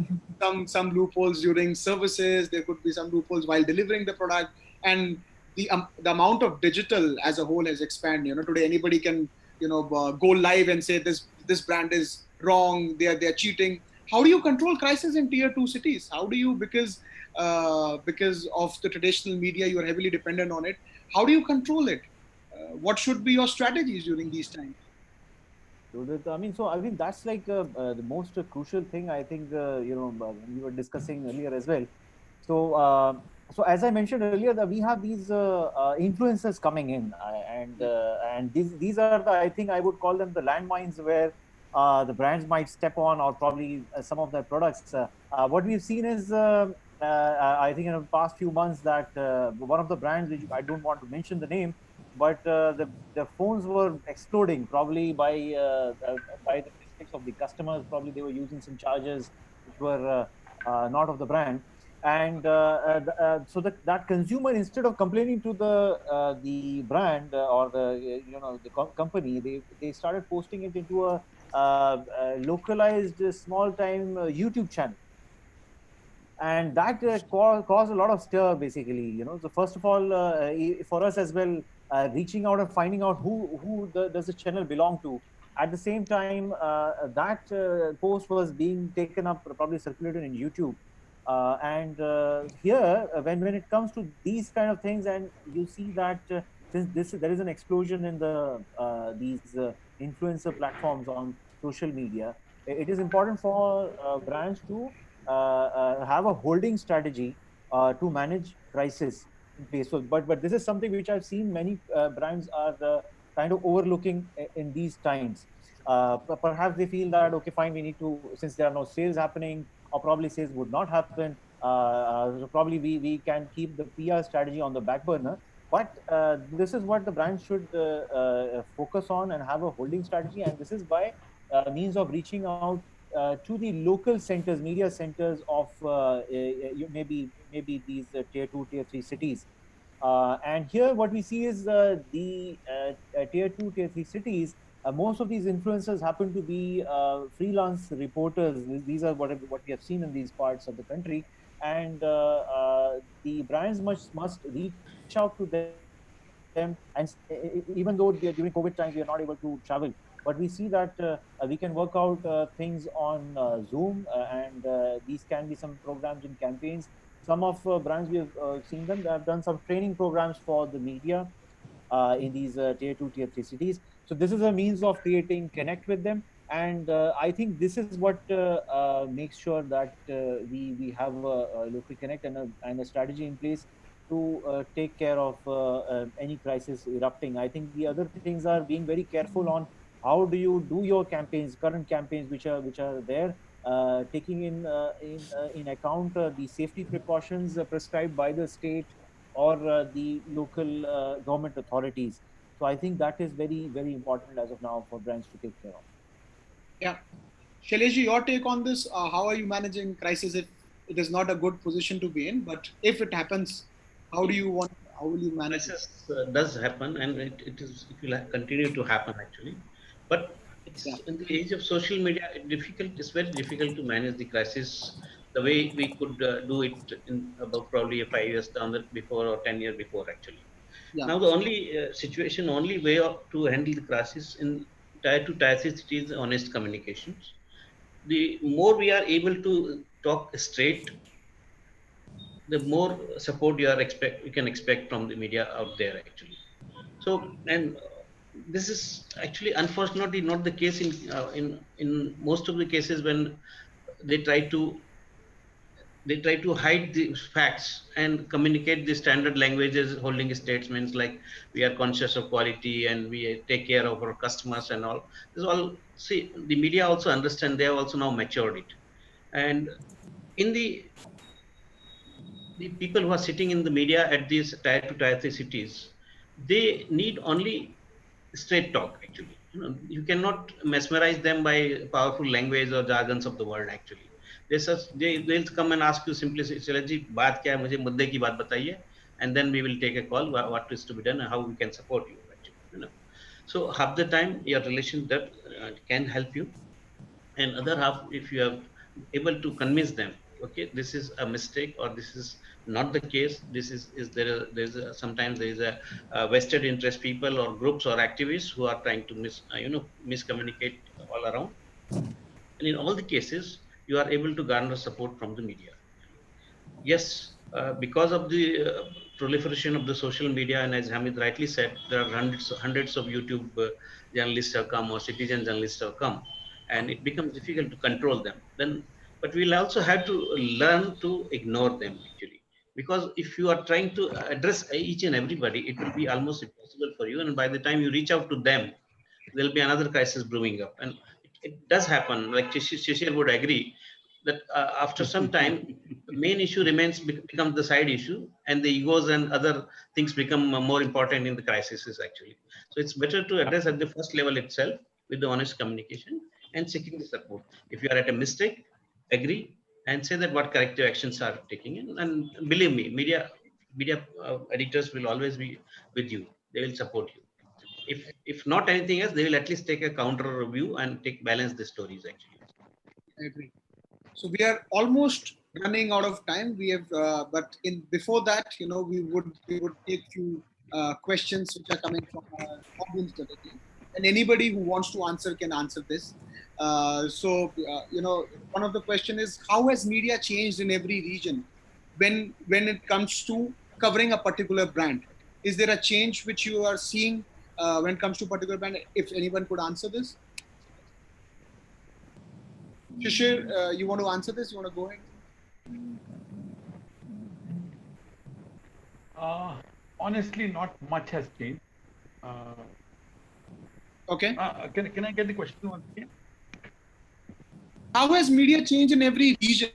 some loopholes during services. There could be some loopholes while delivering the product, and the amount of digital as a whole has expanded. Today anybody can go live and say this brand is wrong, they're cheating. How do you control crisis in tier 2 cities? How do you, because of the traditional media, you are heavily dependent on it. How do you control it? What should be your strategies during these times? So I mean that's like the most crucial thing. I think when we were discussing earlier as well. So so as I mentioned earlier, that we have these influencers coming in, and these are I think I would call them the landmines where the brands might step on, or probably some of their products. What we've seen is I think in the past few months that one of the brands, which I don't want to mention the name, but the phones were exploding, probably by the mistakes of the customers. Probably they were using some chargers which were not of the brand, and so that consumer, instead of complaining to the brand or the company, they started posting it into a localized small time YouTube channel, and that caused a lot of stir, basically. So first of all, for us as well, reaching out and finding out who does the channel belong to. At the same time, that post was being taken up, probably circulated in YouTube. And here, when it comes to these kind of things, and you see that since there is an explosion in these influencer platforms on social media, it is important for brands to have a holding strategy to manage crisis in place. So, but this is something which I've seen many brands are kind of overlooking in these times. Perhaps they feel that, okay, fine, we need to, since there are no sales happening, or probably sales would not happen. So probably we can keep the PR strategy on the back burner. But this is what the brand should focus on and have a holding strategy. And this is by means of reaching out to the local centers, media centers of maybe these tier 2, tier 3 cities. And here what we see is the tier 2, tier 3 cities. Most of these influencers happen to be freelance reporters. These are what we have seen in these parts of the country, and the brands must reach out to them. And even though during COVID times we are not able to travel, but we see that we can work out things on Zoom, and these can be some programs and campaigns. Some of brands we have seen them, they have done some training programs for the media in these tier 2, tier 3 cities. So this is a means of creating connect with them, and I think this is what makes sure that we have a local connect and a strategy in place to take care of any crisis erupting. I think the other things are being very careful on how do you do your campaigns, current campaigns which are there, taking in account the safety precautions prescribed by the state or the local government authorities. So I think that is very, very important as of now for brands to take care of. Yeah. Shailesh, your take on this? How are you managing crisis if it is not a good position to be in? But if it happens, how will you manage it? Crisis does happen, and it will continue to happen actually. But Yeah. it's in the age of social media, it's very difficult to manage the crisis the way we could do it in about probably 5 years down before or 10 years before actually. Yeah. Now the only only way to handle the crisis in tier 2 tier 3 cities is honest communications. The more we are able to talk straight, the more support you can expect from the media out there actually. So, and this is actually unfortunately not the case in most of the cases when they try to hide the facts and communicate the standard languages, holding statements like we are conscious of quality and we take care of our customers and all. This all, see, the media also understand, they have also now matured it. And in the people who are sitting in the media at these tier 2 tier 3 cities, they need only straight talk actually. You cannot mesmerize them by powerful language or jargons of the world actually. They'll come and ask you simply, "Shailesh ji, baat kya hai, mujhe mudde ki baat bataiye," and then we will take a call what is to be done and how we can support you actually. So half the time your relation that can help you, and other half if you are able to convince them, okay, this is a mistake or this is not the case, this is sometimes there is a vested interest people or groups or activists who are trying to miscommunicate all around, and in all the cases you are able to garner support from the media. Yes, because of the proliferation of the social media, and as Hamid rightly said, there are hundreds of YouTube journalists have come or citizen journalists have come, and it becomes difficult to control them. Then, but we'll also have to learn to ignore them actually, because if you are trying to address each and everybody, it will be almost impossible for you. And by the time you reach out to them, there'll be another crisis brewing up, and it does happen. Like Shishir would agree that after some time the main issue becomes the side issue, and the egos and other things become more important in the crises actually. So it's better to address at the first level itself with the honest communication and seeking the support. If you are at a mistake, agree and say that what corrective actions are taking in, and believe me, media editors will always be with you, they will support you. If not anything else, they will at least take a counter review and balance the stories actually. I agree. So we are almost running out of time. We have, but in before that, we would take few questions which are coming from our audience directly, and anybody who wants to answer can answer this. One of the question is, how has media changed in every region when it comes to covering a particular brand? Is there a change which you are seeing when it comes to particular brand? If anyone could answer this. Shishir, you want to answer this? You want to go ahead? Honestly, not much has changed. Okay. Can I get the question once again? How has media changed in every region?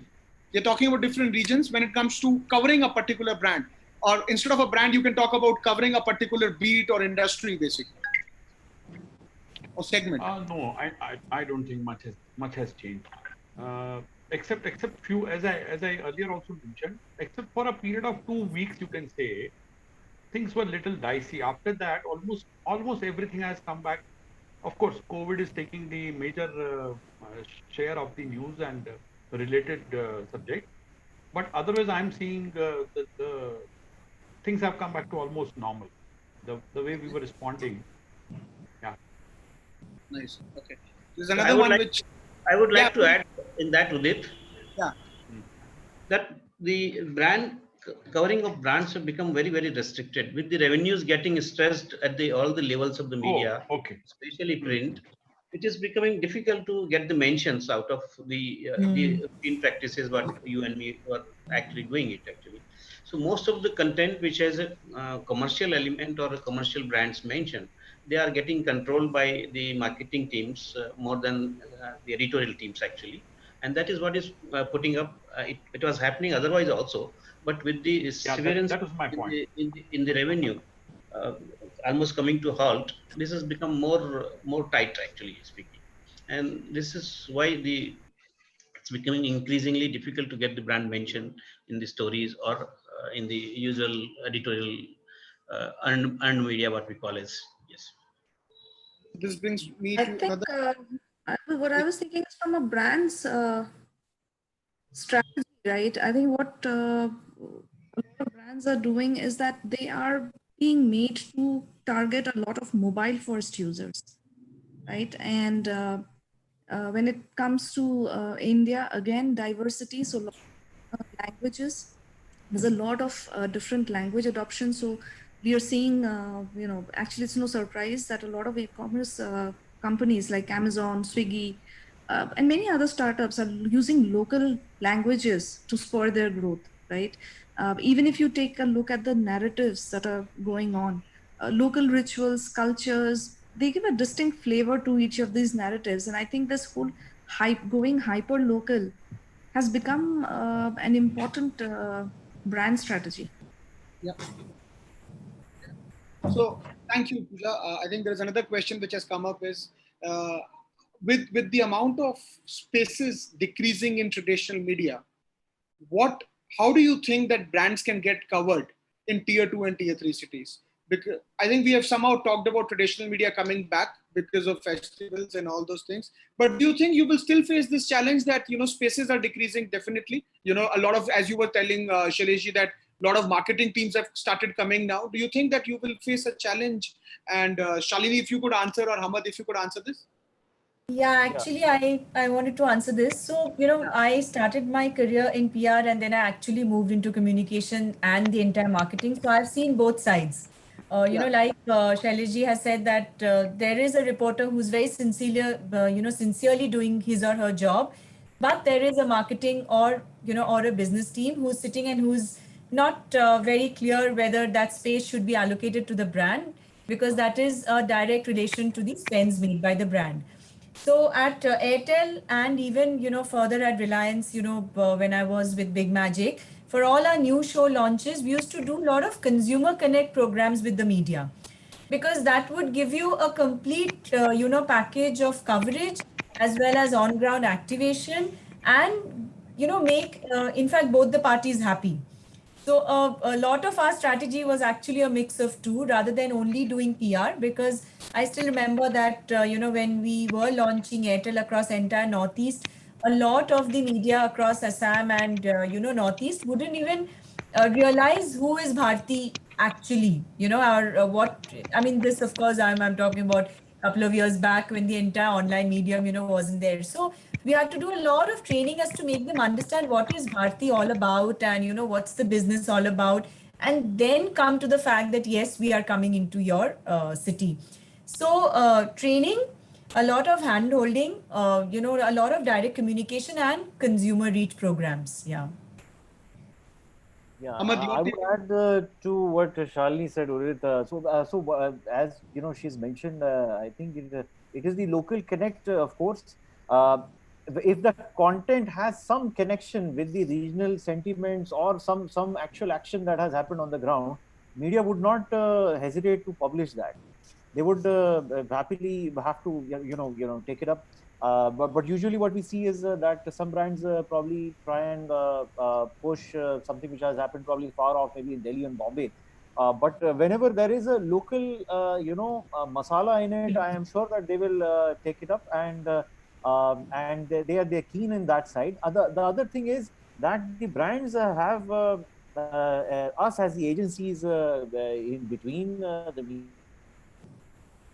You're talking about different regions when it comes to covering a particular brand, or instead of a brand, you can talk about covering a particular beat or industry, basically, or segment. No, I don't think much has changed. Except few, as I earlier also mentioned, except for a period of 2 weeks, you can say things were little dicey. After that, almost everything has come back. Of course, COVID is taking the major share of the news and related subject, but otherwise, I'm seeing the things have come back to almost normal. The way we were responding. Yeah. Nice. Okay. There's another one which I would like Yeah. to add in that, Udit, Yeah. that the covering of brands have become very, very restricted, with the revenues getting stressed at all the levels of the media, Okay. especially print. It is becoming difficult to get the mentions out of the print practices what you and me were actually doing it actually. So most of the content which has a commercial element or a commercial brands mentioned, they are getting controlled by the marketing teams more than the editorial teams actually, and that is what is putting up. It was happening otherwise also, but with the severance that was my point. in the revenue, almost coming to halt, this has become more tight, actually speaking. And this is why it's becoming increasingly difficult to get the brand mention in the stories or in the usual editorial earned media, what we call as. Yes. This brings me I to think another. what I was thinking is from a brand's strategy, right? I think what a lot of brands are doing is that they are being made to target a lot of mobile first users, right? And when it comes to India, again, diversity, so languages, there's a lot of different language adoption. So we are seeing, actually it's no surprise that a lot of e-commerce companies like Amazon, Swiggy, and many other startups are using local languages to spur their growth, right? Even if you take a look at the narratives that are going on, local rituals, cultures, they give a distinct flavor to each of these narratives. And I think this whole going hyper local has become an important brand strategy. Yeah. So thank you, Pooja. I think there's another question which has come up is uh, with the amount of spaces decreasing in traditional media, what how do you think that brands can get covered in tier 2 and tier 3 cities? Because I think we have somehow talked about traditional media coming back because of festivals and all those things, but do you think you will still face this challenge that spaces are decreasing? Definitely, a lot of, as you were telling Shailesh, that a lot of marketing teams have started coming now. Do you think that you will face a challenge? And Shalini, if you could answer, or Hamad, if you could answer this. Yeah, actually, I wanted to answer this. So, I started my career in PR and then I actually moved into communication and the entire marketing. So I've seen both sides. Yeah. Like Shailesh ji has said that there is a reporter who's very sincerely doing his or her job, but there is a marketing or a business team who's sitting and who's not very clear whether that space should be allocated to the brand, because that is a direct relation to the spends made by the brand. So at Airtel and even further at Reliance, when I was with Big Magic, for all our new show launches, we used to do a lot of consumer connect programs with the media, because that would give you a complete package of coverage as well as on ground activation, and make in fact both the parties happy. So a lot of our strategy was actually a mix of two rather than only doing PR, because I still remember that, when we were launching Airtel across entire Northeast, a lot of the media across Assam and, Northeast wouldn't even realize who is Bharti actually, or what, I mean, this, of course, I'm talking about a couple of years back when the entire online medium, wasn't there. So we had to do a lot of training as to make them understand what is Bharti all about and, what's the business all about. And then come to the fact that, yes, we are coming into your city. So training, a lot of hand holding, a lot of direct communication and consumer reach programs. Yeah. Yeah, Hamad, I would add to what Shalini said, Udit. As she's mentioned, I think it is the local connect, of course. Uh, if the content has some connection with the regional sentiments or some actual action that has happened on the ground, media would not hesitate to publish that. They would happily have to take it up. But usually what we see is that some brands probably try and push something which has happened probably far off, maybe in Delhi and Bombay. But whenever there is a local, masala in it, I am sure that they will take it up, and they're keen in that side. The other thing is that the brands have us as the agencies in between the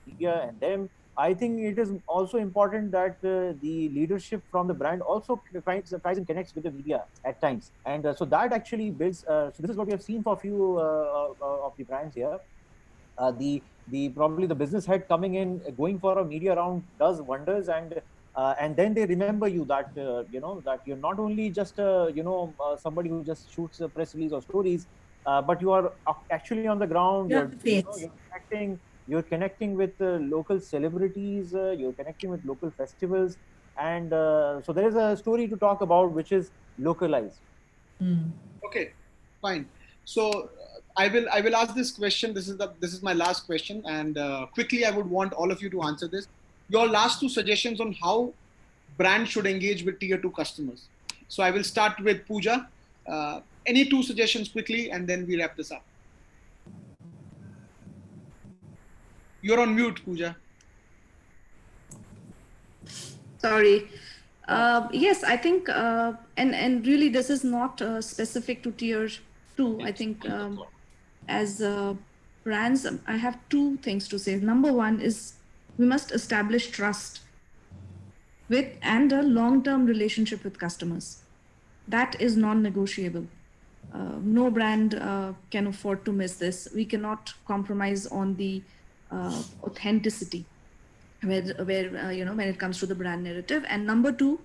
media and them. I think it is also important that the leadership from the brand also tries and connects with the media at times, and so that actually builds. So this is what we have seen for a few of the brands here. The probably the business head coming in, going for a media round does wonders, and then they remember you that that you're not only just somebody who just shoots a press release or stories, but you are actually on the ground. You have the face. You're connecting with local celebrities, you're connecting with local festivals, and so there is a story to talk about which is localized. Okay, fine. So I will ask this question. This is my last question, and quickly I would want all of you to answer this. Your last two suggestions on how brands should engage with tier 2 customers. So I will start with Pooja. Any two suggestions quickly, and then we wrap this up. You're on mute, Pooja. Sorry. Yes, I think, and really this is not specific to tier 2. I think as brands, I have two things to say. Number one is we must establish trust with and a long-term relationship with customers. That is non-negotiable. No brand can afford to miss this. We cannot compromise on the authenticity where you know, when it comes to the brand narrative. And number two,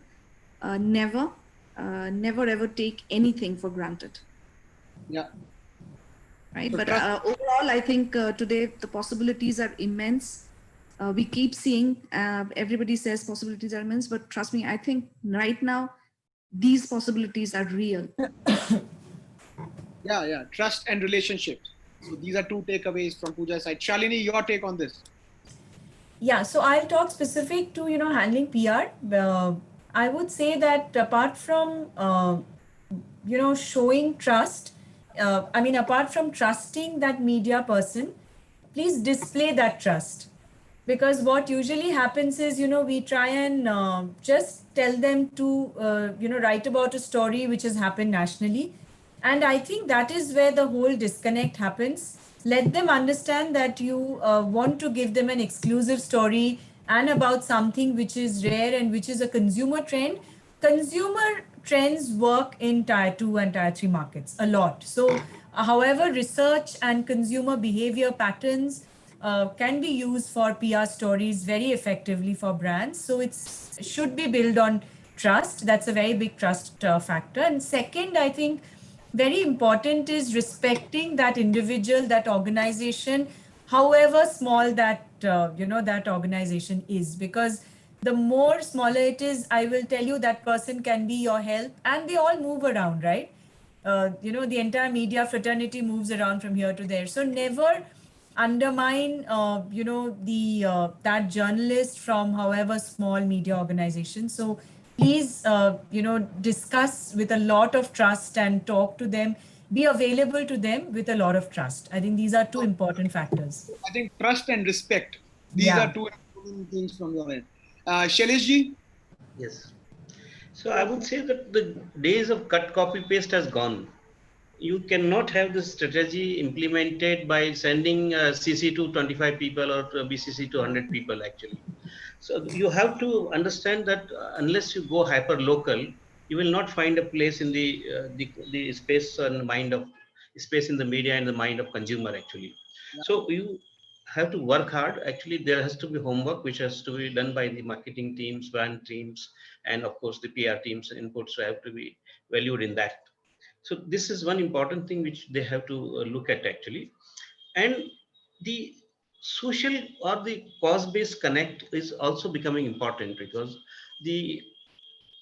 never ever take anything for granted. Yeah. Right. So But overall, I think today the possibilities are immense. We keep seeing, everybody says possibilities are immense, but trust me, I think right now, these possibilities are real. Yeah. Trust and relationships. So these are two takeaways from Pooja's side. Shalini, your take on this? Yeah, so I'll talk specific to, you know, handling PR. I would say that apart from, you know, showing trust, apart from trusting that media person, please display that trust. Because what usually happens is, you know, we try and just tell them to, write about a story which has happened nationally. And I think that is where the whole disconnect happens. Let them understand that you want to give them an exclusive story and about something which is rare and which is a consumer trend. Consumer trends work in tier 2 and tier 3 markets a lot. So, however, research and consumer behavior patterns can be used for PR stories very effectively for brands. So it should be built on trust. That's a very big trust factor. And second, I think very important is respecting that individual, that organization, however small that that organization is. Because the more smaller it is, I will tell you, that person can be your help, and they all move around, right? The entire media fraternity moves around from here to there. So never undermine that journalist from however small media organization. So please discuss with a lot of trust and talk to them, be available to them with a lot of trust. I think these are two important factors. I think trust and respect. These Yeah. are two important things from your end. Shailesh ji? Yes. So I would say that the days of cut copy paste has gone. You cannot have this strategy implemented by sending CC to 25 people or BCC to 100 people actually. So you have to understand that unless you go hyper local, you will not find a place in the space and mind of space in the media and the mind of consumer actually. So you have to work hard. Actually, there has to be homework which has to be done by the marketing teams, brand teams, and of course the PR teams. Inputs have to be valued in that. So this is one important thing which they have to look at actually. And the social or the cause-based connect is also becoming important, because the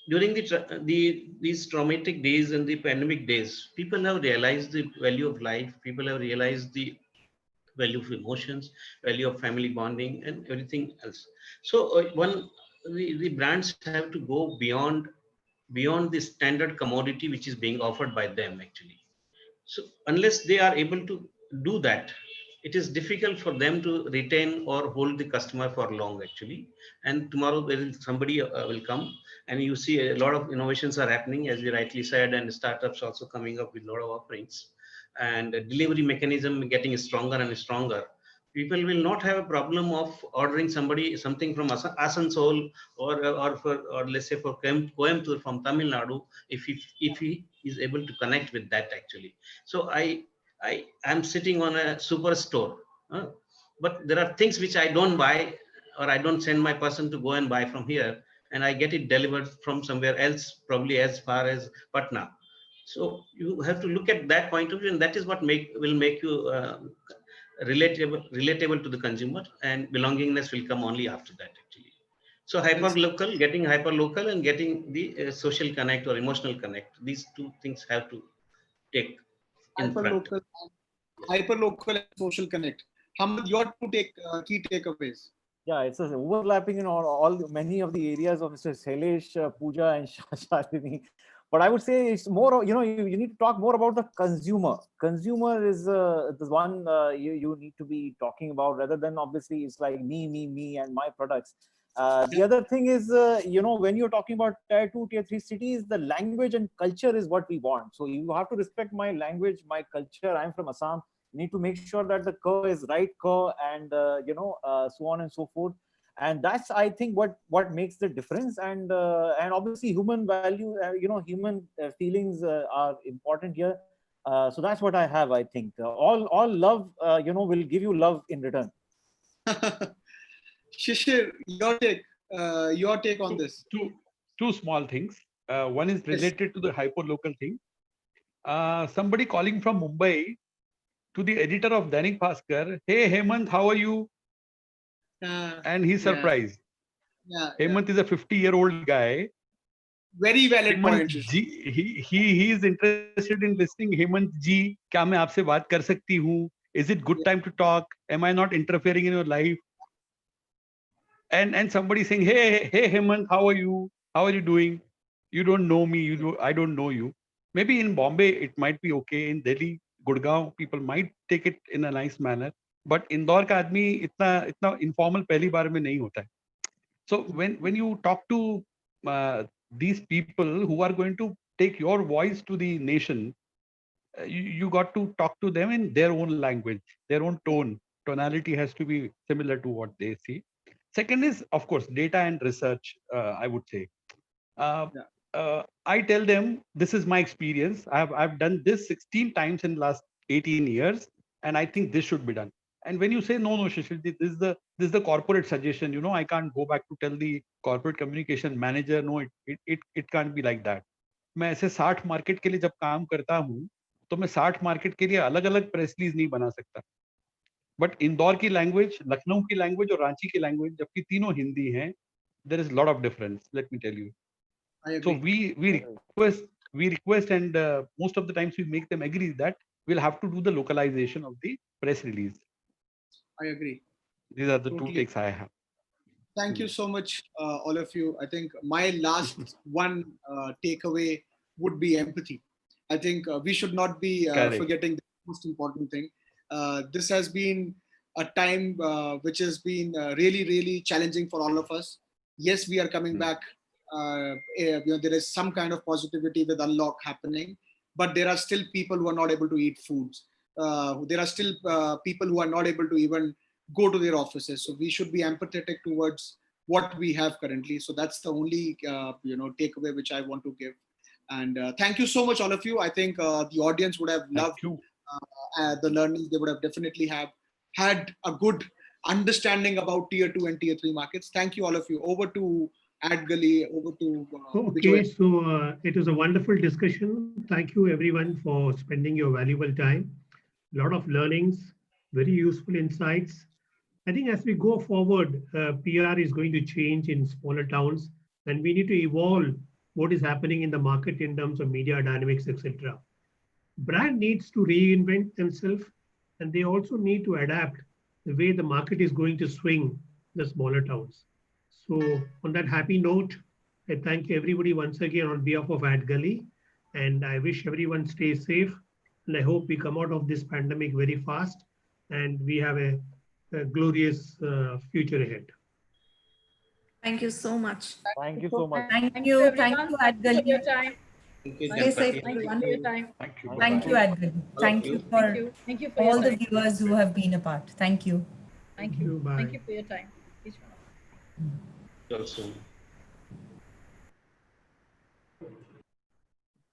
during these traumatic days and the pandemic days, people have realized the value of life. People have realized the value of emotions, value of family bonding, and everything else. So the brands have to go beyond the standard commodity which is being offered by them actually. So unless they are able to do that, it is difficult for them to retain or hold the customer for long actually. And tomorrow there is somebody will come, and you see a lot of innovations are happening, as you rightly said, and startups also coming up with a lot of offerings, and the delivery mechanism getting stronger and stronger. People will not have a problem of ordering something from Asansol or let's say for Coimbatore from Tamil Nadu, if he is able to connect with that actually. So I am sitting on a superstore, but there are things which I don't buy, or I don't send my person to go and buy from here, and I get it delivered from somewhere else, probably as far as Patna. So you have to look at that point of view, and that is what will make you relatable to the consumer, and belongingness will come only after that actually. So getting hyper local and getting the social connect or emotional connect, these two things have to take in Hyper front. local hyperlocal and social connect. Hamad, your key takeaways. Yeah, it's overlapping in many of the areas of Mr. Shailesh, Pooja, and Shalini. But I would say it's more, you need to talk more about the consumer. Consumer is the one you need to be talking about, rather than obviously it's like me, and my products. The other thing is, when you're talking about tier 2, tier 3 cities, the language and culture is what we want. So you have to respect my language, my culture. I'm from Assam. You need to make sure that the cur is right cur, and so on and so forth. And that's, I think, what makes the difference. And obviously human value, human feelings are important here. So that's what I have. I think all love, will give you love in return. Shishir, your take on this. Two small things. One is related to the hyperlocal thing. Somebody calling from Mumbai to the editor of Dainik Bhaskar, "Hey Hemant, how are you?" And he's surprised. Hemant is a 50-year-old guy. Very valid point. He is interested in listening. Hemant ji, क्या मैं आपसे बात कर सकती हूँ? Is it good time to talk? Am I not interfering in your life? And somebody saying, hey Hemant, how are you? How are you doing? You don't know me. I don't know you. Maybe in Bombay it might be okay. In Delhi, Gurgaon, people might take it in a nice manner. But Indore का आदमी इतना informal पहली बार में नहीं होता है. So when you talk to these people who are going to take your voice to the nation, you got to talk to them in their own language, their own tone. Tonality has to be similar to what they see. Second is, of course, data and research, I would say. I tell them, this is my experience. I've done this 16 times in the last 18 years, and I think this should be done. And when you say, no, Shishir, this is the corporate suggestion, I can't go back to tell the corporate communication manager, no, it can't be like that. मैं ऐसे 60 market के लिए जब काम करता हूँ, तो मैं 60 मार्केट के लिए अलग-अलग प्रेस रिलीज नहीं बना सकता. बट इंदौर की लैंग्वेज, लखनऊ की लैंग्वेज और रांची की लैंग्वेज, जबकि तीनों हिंदी हैं, there is a lot of difference, let me tell you. So we request and most of the times we make them agree that we'll have to do the localization of the press release. I agree. These are the two takes I have. Thank you so much, all of you. I think my last one takeaway would be empathy. I think we should not be forgetting the most important thing. This has been a time which has been really, really challenging for all of us. Yes, we are coming back. There is some kind of positivity with unlock happening, but there are still people who are not able to eat foods. There are still people who are not able to even go to their offices. So we should be empathetic towards what we have currently. So that's the only takeaway which I want to give. And thank you so much, all of you. I think the audience would have loved the learning. They would have definitely had a good understanding about tier 2 and tier 3 markets. Thank you, all of you. Over to AdGully, over to okay, so it was a wonderful discussion. Thank you everyone for spending your valuable time. A lot of learnings, very useful insights. I think as we go forward, PR is going to change in smaller towns, and we need to evolve what is happening in the market in terms of media dynamics, etc. Brand needs to reinvent themselves, and they also need to adapt the way the market is going to swing the smaller towns. So on that happy note, I thank everybody once again on behalf of AdGully, and I wish everyone stays safe. And I hope we come out of this pandemic very fast and we have a glorious future ahead. Thank you so much. Thank you so much. Thank you, AdGully. Thank you, Stay safe, everyone. Thank you, AdGully. Thank you for all the viewers who have been a part. Thank you. Thank you. Bye. Thank you for your time. Also.